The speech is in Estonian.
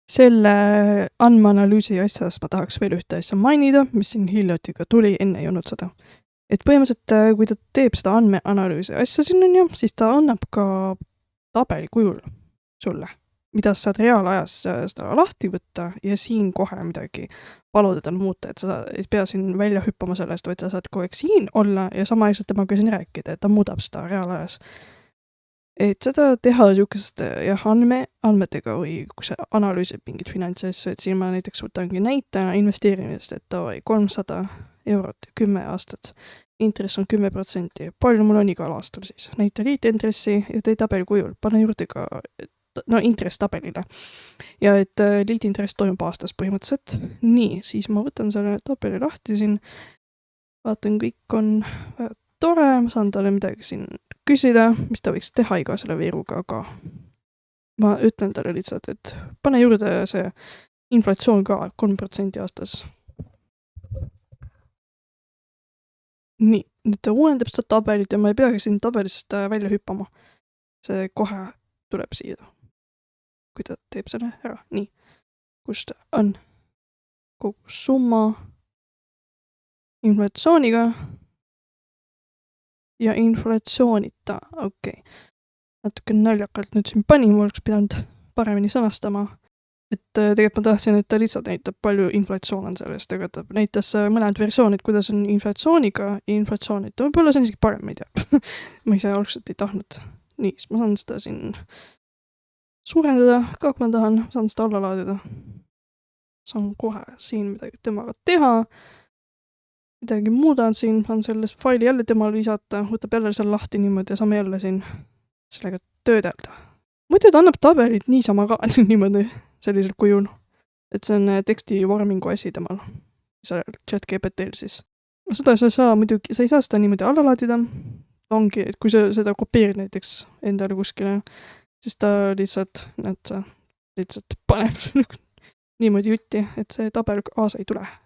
Selle andmeanalüüsi asjas ma tahaks veel ühte asja mainida, mis siin hiljuti ka tuli, enne ei olnud seda. Et põhimõtteliselt, kui ta teeb seda andmeanalüüsi asja siin, on ju, siis ta annab ka tabeli kujul sulle, mida sa saad reaalajas seda lahti võtta ja siin kohe midagi paluda tal muuta, et sa ei pea siin välja hüppama sellest, vaid sa saad kogu aeg siin olla ja samaaegselt temaga siin rääkida, et ta muudab seda reaalajas. Et seda teha niisugust andmetega või kui sa analüüsid mingit finantsasju, et siin ma näiteks võtangi näitena investeerimisest, et davai 300 eurot 10 aastat. Intress on 10%. Palju mul on igal aastal siis? Näita liitintressi ja tee tabeli kujul. Pane juurde ka intress tabelile. Ja et liitintress toimub aastas põhimõtteliselt. Nii, siis ma võtan selle tabeli lahti siin. Vaatan, kõik on tore, ma saan talle midagi siin küsida, mis ta võiks teha iga selle veeruga, aga ma ütlen talle lihtsalt, et pane juurde see inflatsioon ka 3% aastas. Nii, nüüd ta uuendab seda tabelit ja ma ei peagi siin tabelist välja hüppama. See kohe tuleb siia, kui ta teeb selle ära. Nii, kus ta on? Kogu summa inflatsiooniga ja inflatsioonita, okei. Natuke naljakalt nüüd siin pani, ma oleks pidanud paremini sõnastama. Et tegelikult ma tahtsin, et ta lihtsalt näitab, palju inflatsioon on sellest, aga ta näitas mõned versioonid, kuidas on inflatsiooniga ja inflatsioonita. Võib-olla see on isegi parem, ma ei tea. Ma ise algselt ei tahtnud. Nii, siis ma saan seda siin suurendada, ka kui ma tahan, saan seda alla laadida. Saan kohe siin midagi temaga teha. Midagi muudan siin, saan selles faili jälle temal visata, võtab jälle seal lahti niimoodi ja saame jälle siin sellega töödelda. Muidu ta annab tabelit niisama ka niimoodi sellisel kujul. Et see on teksti vormingu asi temal. Seal ChatGPT-l siis. Seda sa ei saa seda niimoodi alla laadida. Ongi, et kui sa seda kopeerid näiteks endale kuskile, siis ta lihtsalt paneb niimoodi jutti, et see tabel kaasa ei tule.